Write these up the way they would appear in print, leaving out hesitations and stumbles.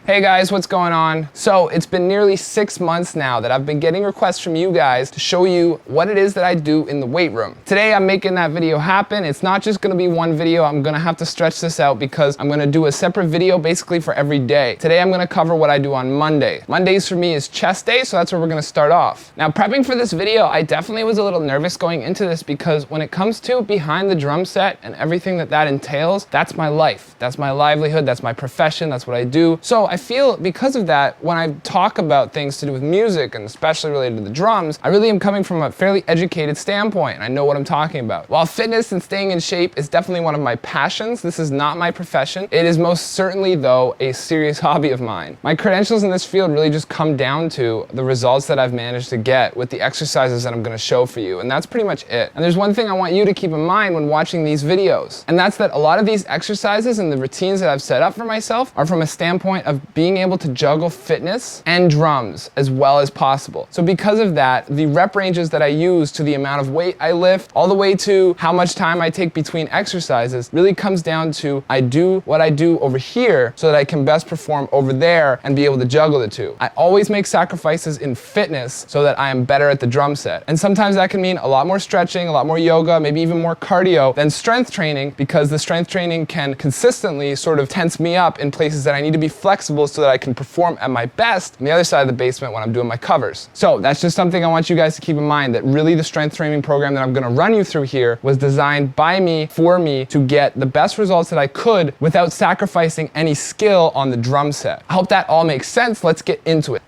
Hey guys, what's going on? So it's been nearly 6 months now that I've been getting requests from you guys to show you what it is that I do in the weight room. Today I'm making that video happen. It's not just gonna be one video. I'm gonna have to stretch this out because I'm gonna do a separate video basically for every day. Today I'm gonna cover what I do on Monday. Mondays for me is chest day, so that's where we're gonna start off. Now prepping for this video, I definitely was a little nervous going into this because when it comes to behind the drum set and everything that entails, that's my life. That's my livelihood, that's my profession, that's what I do. So I feel because of that, when I talk about things to do with music and especially related to the drums, I really am coming from a fairly educated standpoint. I know what I'm talking about. While fitness and staying in shape is definitely one of my passions, this is not my profession. It is most certainly, though, a serious hobby of mine. My credentials in this field really just come down to the results that I've managed to get with the exercises that I'm gonna show for you, and that's pretty much it. And there's one thing I want you to keep in mind when watching these videos, and that's that a lot of these exercises and the routines that I've set up for myself are from a standpoint of being able to juggle fitness and drums as well as possible. So because of that, the rep ranges that I use to the amount of weight I lift, all the way to how much time I take between exercises, really comes down to I do what I do over here so that I can best perform over there and be able to juggle the two. I always make sacrifices in fitness so that I am better at the drum set. And sometimes that can mean a lot more stretching, a lot more yoga, maybe even more cardio than strength training, because the strength training can consistently sort of tense me up in places that I need to be flexible so that I can perform at my best on the other side of the basement when I'm doing my covers. So that's just something I want you guys to keep in mind, that really the strength training program that I'm gonna run you through here was designed by me, for me, to get the best results that I could without sacrificing any skill on the drum set. I hope that all makes sense. Let's get into it.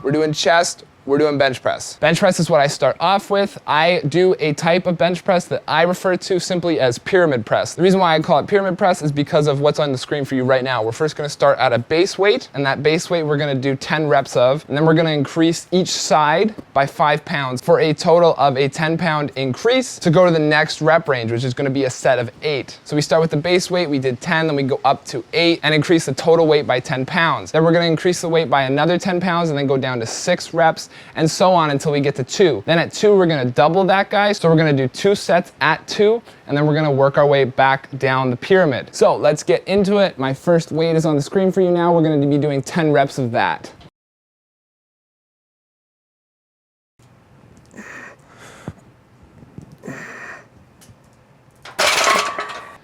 We're doing chest. We're doing bench press. Bench press is what I start off with. I do a type of bench press that I refer to simply as pyramid press. The reason why I call it pyramid press is because of what's on the screen for you right now. We're first gonna start at a base weight, and that base weight we're gonna do 10 reps of, and then we're gonna increase each side by 5 pounds for a total of a 10-pound increase to go to the next rep range, which is gonna be a set of 8. So we start with the base weight, we did 10, then we go up to 8 and increase the total weight by 10 pounds. Then we're gonna increase the weight by another 10 pounds and then go down to 6 reps, and so on until we get to 2. Then at 2, we're gonna double that, guys. So we're gonna do 2 sets at 2, and then we're gonna work our way back down the pyramid. So let's get into it. My first weight is on the screen for you now. We're gonna be doing 10 reps of that.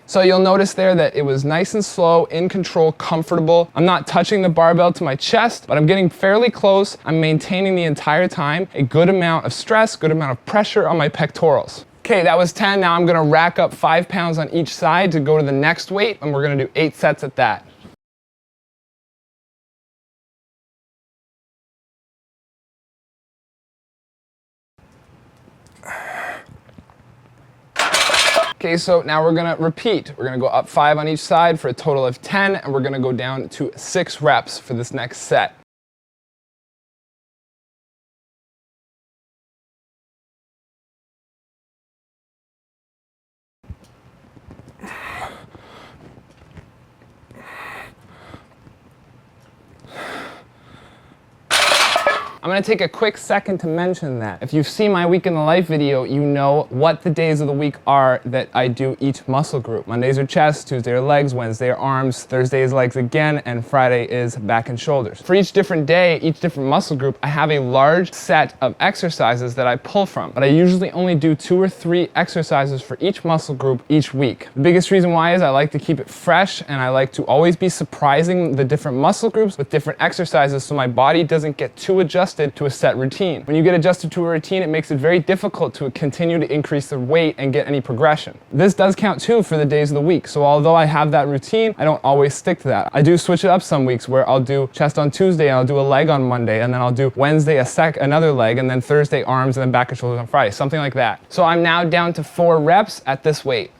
So you'll notice there that it was nice and slow, in control, comfortable. I'm not touching the barbell to my chest, but I'm getting fairly close. I'm maintaining the entire time a good amount of stress, good amount of pressure on my pectorals. Okay, that was 10. Now I'm gonna rack up 5 pounds on each side to go to the next weight, and we're gonna do 8 sets at that. Okay, so now we're gonna repeat. We're gonna go up 5 on each side for a total of 10, and we're gonna go down to 6 reps for this next set. I'm gonna take a quick second to mention that if you've seen my week in the life video, you know what the days of the week are that I do each muscle group. Mondays are chest, Tuesday are legs, Wednesday are arms, Thursday is legs again, and Friday is back and shoulders. For each different day, each different muscle group, I have a large set of exercises that I pull from, but I usually only do 2 or 3 exercises for each muscle group each week. The biggest reason why is I like to keep it fresh, and I like to always be surprising the different muscle groups with different exercises so my body doesn't get too adjusted to a set routine. When you get adjusted to a routine, it makes it very difficult to continue to increase the weight and get any progression. This does count too for the days of the week. So although I have that routine, I don't always stick to that. I do switch it up some weeks where I'll do chest on Tuesday, and I'll do a leg on Monday, and then I'll do Wednesday another leg, and then Thursday arms, and then back and shoulders on Friday, something like that. So I'm now down to 4 reps at this weight.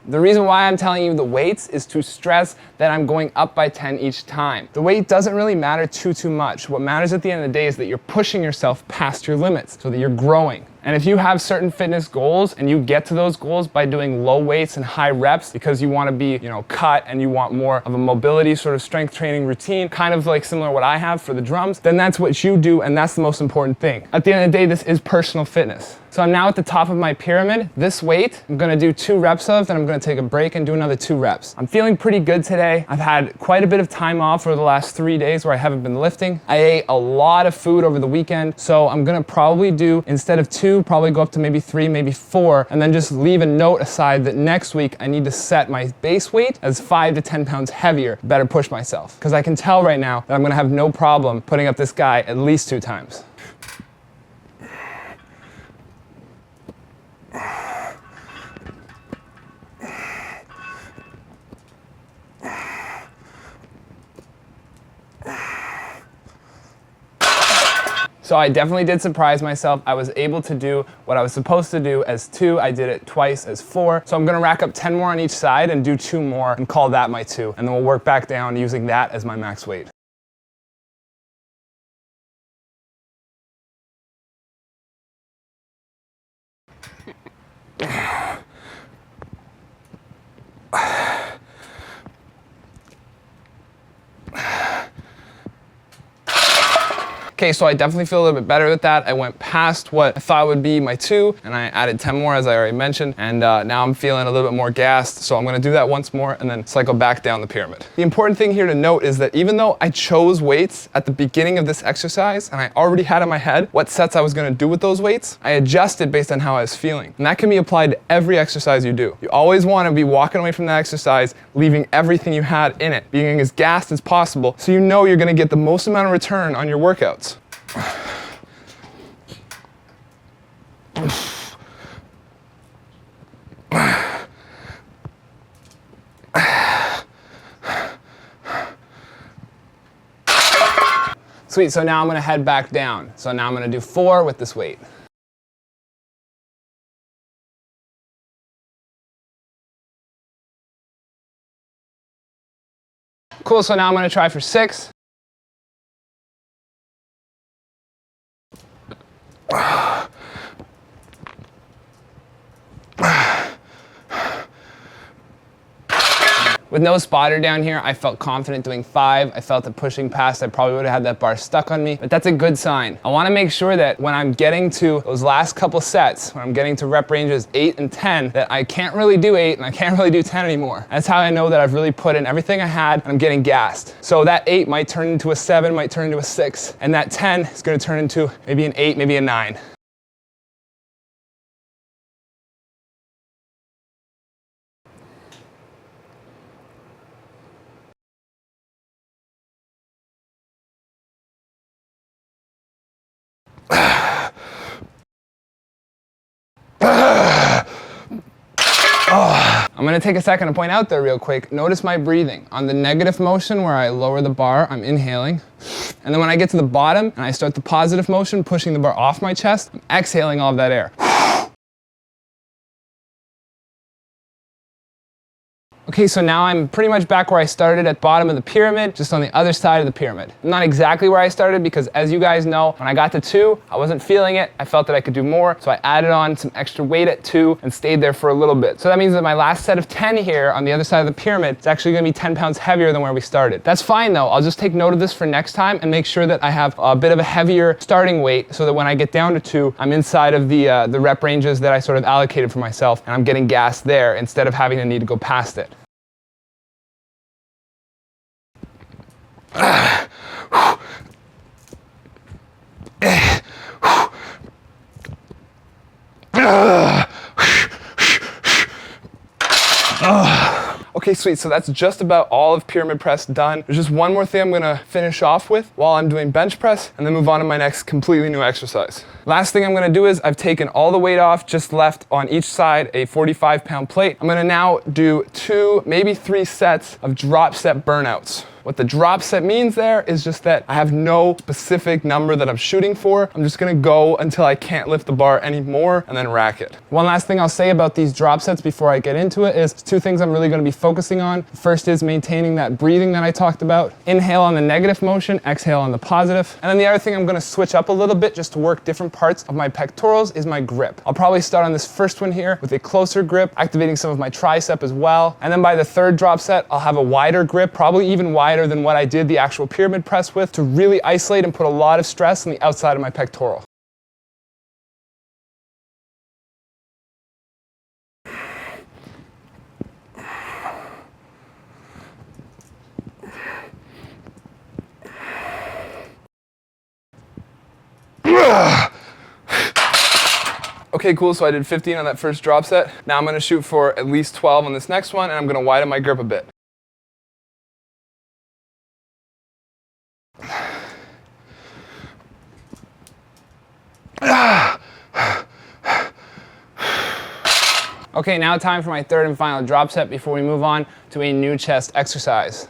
The reason why I'm telling you the weights is to stress that I'm going up by 10 each time. The weight doesn't really matter too much. What matters at the end of the day is that you're pushing yourself past your limits so that you're growing. And if you have certain fitness goals and you get to those goals by doing low weights and high reps because you want to be, cut and you want more of a mobility sort of strength training routine, kind of like similar to what I have for the drums, then that's what you do, and that's the most important thing. At the end of the day, this is personal fitness. So I'm now at the top of my pyramid. This weight, I'm gonna do 2 reps of, then I'm gonna take a break and do another 2 reps. I'm feeling pretty good today. I've had quite a bit of time off over the last 3 days where I haven't been lifting. I ate a lot of food over the weekend, so I'm gonna probably do, instead of 2, probably go up to maybe 3, maybe 4, and then just leave a note aside that next week I need to set my base weight as 5 to 10 pounds heavier. Better push myself. Because I can tell right now that I'm gonna have no problem putting up this guy at least 2 times. So I definitely did surprise myself. I was able to do what I was supposed to do as 2. I did it twice as 4. So I'm gonna rack up 10 more on each side and do 2 more and call that my 2. And then we'll work back down using that as my max weight. Okay, so I definitely feel a little bit better with that. I went past what I thought would be my 2, and I added 10 more, as I already mentioned, and now I'm feeling a little bit more gassed, so I'm gonna do that once more and then cycle back down the pyramid. The important thing here to note is that even though I chose weights at the beginning of this exercise, and I already had in my head what sets I was gonna do with those weights, I adjusted based on how I was feeling. And that can be applied to every exercise you do. You always wanna be walking away from that exercise, leaving everything you had in it, being as gassed as possible, so you know you're gonna get the most amount of return on your workouts. Sweet, so now I'm gonna head back down. So now I'm gonna do 4 with this weight. Cool, so now I'm gonna try for 6. With no spotter down here, I felt confident doing 5. I felt that pushing past, I probably would have had that bar stuck on me, but that's a good sign. I wanna make sure that when I'm getting to those last couple sets, when I'm getting to rep ranges 8 and 10, that I can't really do 8 and I can't really do 10 anymore. That's how I know that I've really put in everything I had and I'm getting gassed. So that 8 might turn into a 7, might turn into a 6, and that 10 is gonna turn into maybe an 8, maybe a 9. I'm gonna take a second to point out there real quick. Notice my breathing. On the negative motion where I lower the bar, I'm inhaling. And then when I get to the bottom and I start the positive motion, pushing the bar off my chest, I'm exhaling all of that air. Okay, so now I'm pretty much back where I started at bottom of the pyramid, just on the other side of the pyramid. Not exactly where I started because, as you guys know, when I got to 2, I wasn't feeling it. I felt that I could do more, so I added on some extra weight at 2 and stayed there for a little bit. So that means that my last set of 10 here on the other side of the pyramid is actually gonna be 10 pounds heavier than where we started. That's fine though. I'll just take note of this for next time and make sure that I have a bit of a heavier starting weight so that when I get down to 2, I'm inside of the rep ranges that I sort of allocated for myself, and I'm getting gassed there instead of having to need to go past it. Okay, sweet, so that's just about all of pyramid press done. There's just one more thing I'm gonna finish off with while I'm doing bench press, and then move on to my next completely new exercise. Last thing I'm gonna do is I've taken all the weight off, just left on each side a 45-pound plate. I'm gonna now do 2, maybe 3 sets of drop set burnouts. What the drop set means there is just that I have no specific number that I'm shooting for. I'm just gonna go until I can't lift the bar anymore and then rack it. One last thing I'll say about these drop sets before I get into it is two things I'm really gonna be focusing on. The first is maintaining that breathing that I talked about. Inhale on the negative motion, exhale on the positive. And then the other thing I'm gonna switch up a little bit just to work different parts of my pectorals is my grip. I'll probably start on this first one here with a closer grip, activating some of my tricep as well. And then by the third drop set, I'll have a wider grip, probably even wider than what I did the actual pyramid press with, to really isolate and put a lot of stress on the outside of my pectoral. Okay, cool, so I did 15 on that first drop set. Now I'm gonna shoot for at least 12 on this next one, and I'm gonna widen my grip a bit. Okay, now time for my third and final drop set before we move on to a new chest exercise.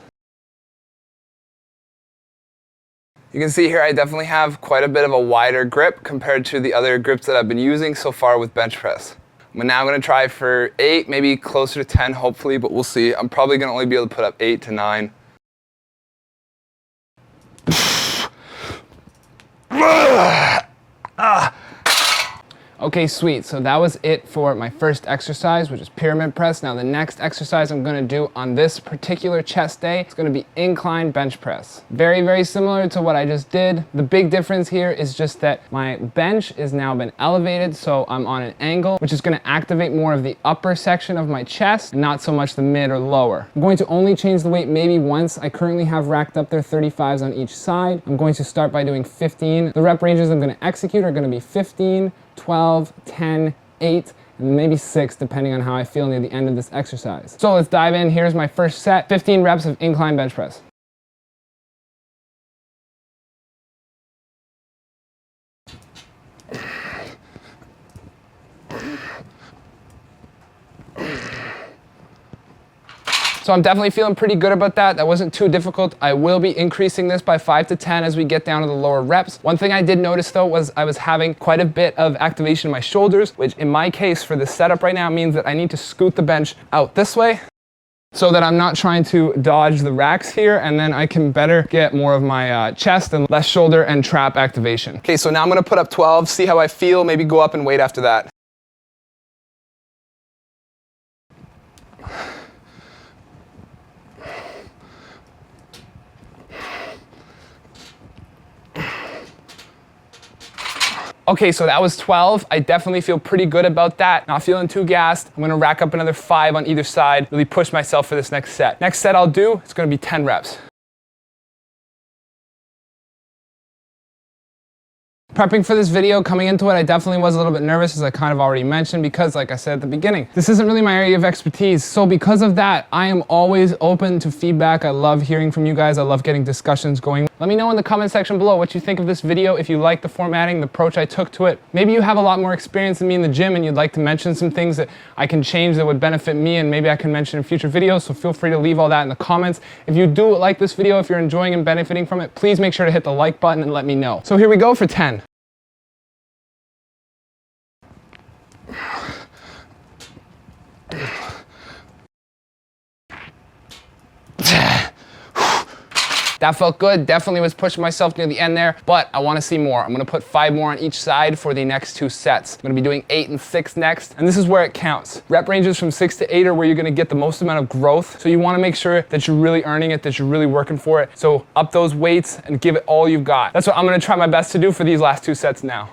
You can see here I definitely have quite a bit of a wider grip compared to the other grips that I've been using so far with bench press. I'm now going to try for 8, maybe closer to 10 hopefully, but we'll see. I'm probably going to only be able to put up 8 to 9. Okay, sweet. So that was it for my first exercise, which is pyramid press. Now the next exercise I'm gonna do on this particular chest day is gonna be incline bench press. Very, very similar to what I just did. The big difference here is just that my bench is now been elevated, so I'm on an angle, which is gonna activate more of the upper section of my chest, and not so much the mid or lower. I'm going to only change the weight maybe once. I currently have racked up there 35s on each side. I'm going to start by doing 15. The rep ranges I'm gonna execute are gonna be 15, 12, 10, 8, and maybe 6, depending on how I feel near the end of this exercise. So let's dive in. Here's my first set, 15 reps of incline bench press. So I'm definitely feeling pretty good about that. That wasn't too difficult. I will be increasing this by 5 to 10 as we get down to the lower reps. One thing I did notice though was I was having quite a bit of activation in my shoulders, which in my case for this setup right now means that I need to scoot the bench out this way so that I'm not trying to dodge the racks here, and then I can better get more of my chest and less shoulder and trap activation. Okay, so now I'm gonna put up 12, see how I feel, maybe go up and wait after that. Okay, so that was 12. I definitely feel pretty good about that. Not feeling too gassed. I'm gonna rack up another 5 on either side, really push myself for this next set. Next set I'll do, it's gonna be 10 reps. Prepping for this video, coming into it, I definitely was a little bit nervous, as I kind of already mentioned, because like I said at the beginning, this isn't really my area of expertise. So because of that, I am always open to feedback. I love hearing from you guys. I love getting discussions going. Let me know in the comment section below what you think of this video, if you like the formatting, the approach I took to it. Maybe you have a lot more experience than me in the gym and you'd like to mention some things that I can change that would benefit me and maybe I can mention in future videos, so feel free to leave all that in the comments. If you do like this video, if you're enjoying and benefiting from it, please make sure to hit the like button and let me know. So here we go for 10. That felt good. Definitely was pushing myself near the end there, but I want to see more. I'm going to put 5 more on each side for the next 2 sets. I'm going to be doing 8 and 6 next, and this is where it counts. Rep ranges from 6 to 8 are where you're going to get the most amount of growth, so you want to make sure that you're really earning it, that you're really working for it. So up those weights and give it all you've got. That's what I'm going to try my best to do for these last 2 sets now.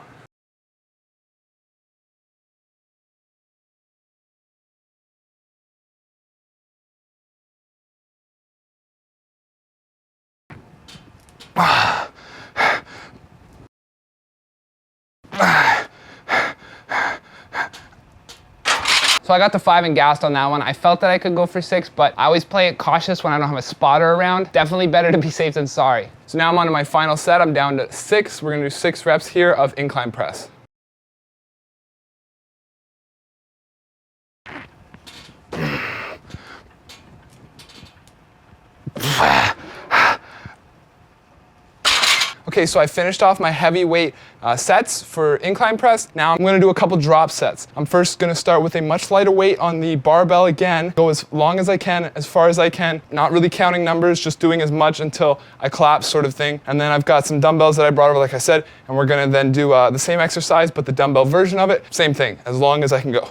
So I got the 5 and gassed on that one. I felt that I could go for 6, but I always play it cautious when I don't have a spotter around. Definitely better to be safe than sorry. So now I'm on to my final set. I'm down to 6. We're gonna do 6 reps here of incline press. Okay, so I finished off my heavyweight sets for incline press. Now I'm gonna do a couple drop sets. I'm first gonna start with a much lighter weight on the barbell again, go as long as I can, as far as I can, not really counting numbers, just doing as much until I collapse sort of thing. And then I've got some dumbbells that I brought over, like I said, and we're gonna then do the same exercise, but the dumbbell version of it, same thing, as long as I can go.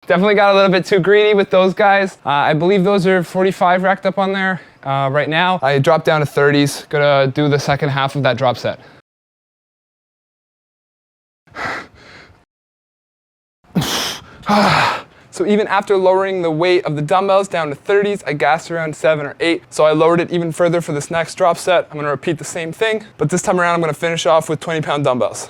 Definitely got a little bit too greedy with those guys. I believe those are 45 racked up on there right now. I dropped down to 30s. Gonna do the second half of that drop set. So even after lowering the weight of the dumbbells down to 30s, I gassed around 7 or 8. So I lowered it even further for this next drop set. I'm gonna repeat the same thing, but this time around I'm gonna finish off with 20-pound dumbbells.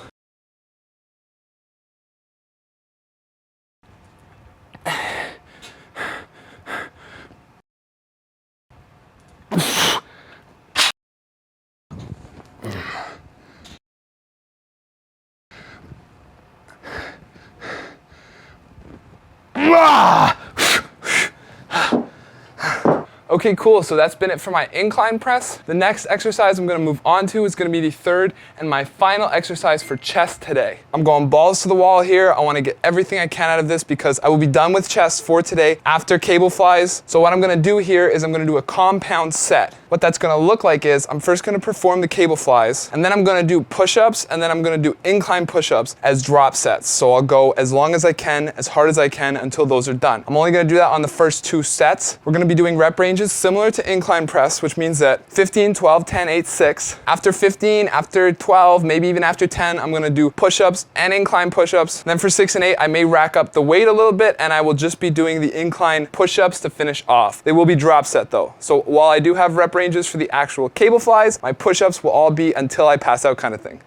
Okay, cool, so that's been it for my incline press. The next exercise I'm gonna move on to is gonna be the third and my final exercise for chest today. I'm going balls to the wall here. I wanna get everything I can out of this because I will be done with chest for today after cable flies. So what I'm gonna do here is I'm gonna do a compound set. What that's gonna look like is I'm first gonna perform the cable flies, and then I'm gonna do push-ups, and then I'm gonna do incline push-ups as drop sets. So I'll go as long as I can, as hard as I can until those are done. I'm only gonna do that on the first 2 sets. We're gonna be doing rep ranges similar to incline press, which means that 15, 12, 10, 8, 6. After 15, after 12, maybe even after 10, I'm gonna do push-ups and incline push-ups. Then for 6 and 8, I may rack up the weight a little bit, and I will just be doing the incline push-ups to finish off. They will be drop set though. So while I do have rep ranges for the actual cable flies, my push-ups will all be until I pass out kind of thing.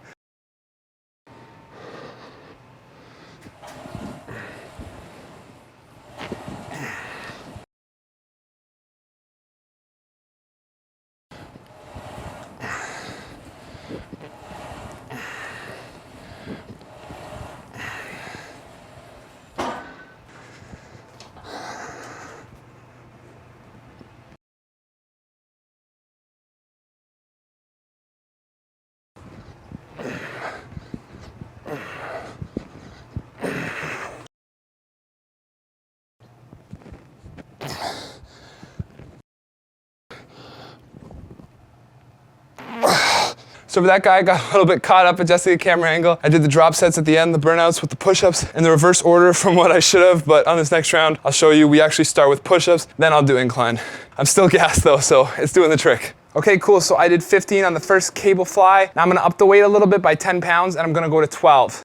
So for that guy, I got a little bit caught up adjusting the camera angle. I did the drop sets at the end, the burnouts with the push-ups in the reverse order from what I should have, but on this next round, I'll show you we actually start with push-ups, then I'll do incline. I'm still gassed though, so it's doing the trick. Okay, cool, so I did 15 on the first cable fly. Now I'm gonna up the weight a little bit by 10 pounds, and I'm gonna go to 12.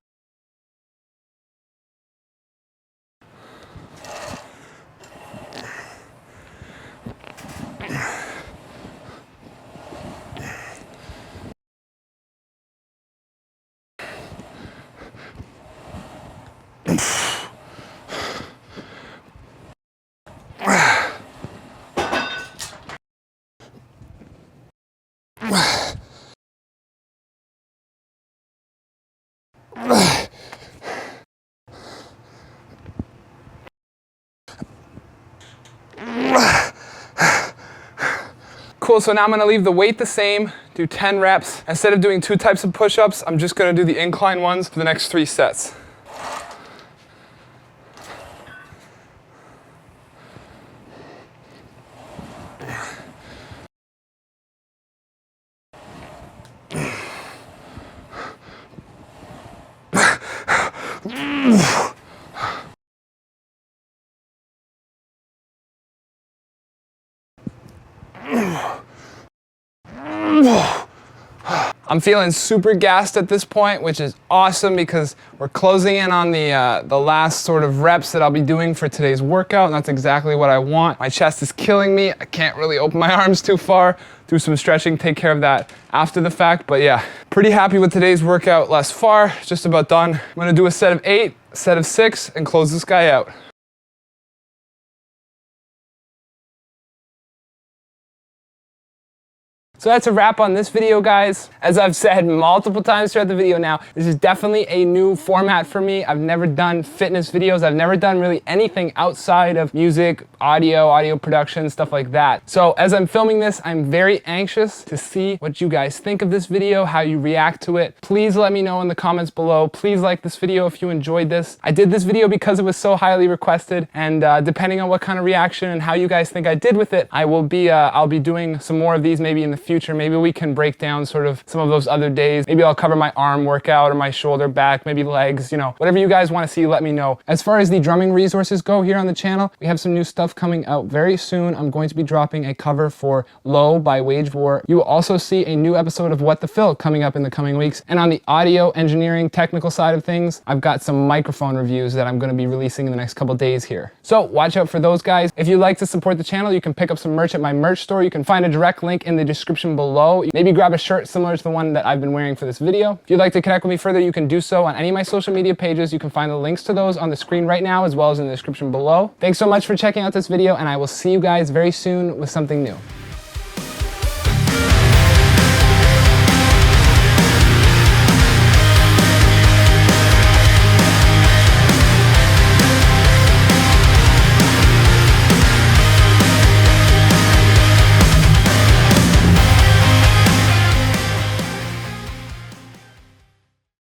Cool, so now I'm gonna leave the weight the same, do 10 reps. Instead of doing 2 types of push-ups, I'm just gonna do the incline ones for the next 3 sets. I'm feeling super gassed at this point, which is awesome because we're closing in on the last sort of reps that I'll be doing for today's workout, and that's exactly what I want. My chest is killing me. I can't really open my arms too far. Do some stretching, take care of that after the fact, but yeah, pretty happy with today's workout thus far. Just about done. I'm gonna do a set of 8, a set of 6, and close this guy out. So that's a wrap on this video, guys. As I've said multiple times throughout the video now, this is definitely a new format for me. I've never done fitness videos. I've never done really anything outside of music, audio production, stuff like that. So as I'm filming this, I'm very anxious to see what you guys think of this video, how you react to it. Please let me know in the comments below. Please like this video if you enjoyed this. I did this video because it was so highly requested, and depending on what kind of reaction and how you guys think I did with it, I'll be doing some more of these maybe in the future. Maybe we can break down sort of some of those other days. Maybe I'll cover my arm workout or my shoulder, back, maybe legs, you know, whatever you guys want to see, let me know. As far as the drumming resources go here on the channel, we have some new stuff coming out very soon. I'm going to be dropping a cover for Low by Wage War. You will also see a new episode of What the Fill coming up in the coming weeks. And on the audio engineering technical side of things, I've got some microphone reviews that I'm going to be releasing in the next couple days here. So watch out for those, guys. If you'd like to support the channel, you can pick up some merch at my merch store. You can find a direct link in the description below. Maybe grab a shirt similar to the one that I've been wearing for this video. If you'd like to connect with me further, you can do so on any of my social media pages. You can find the links to those on the screen right now, as well as in the description below. Thanks so much for checking out this video, and I will see you guys very soon with something new.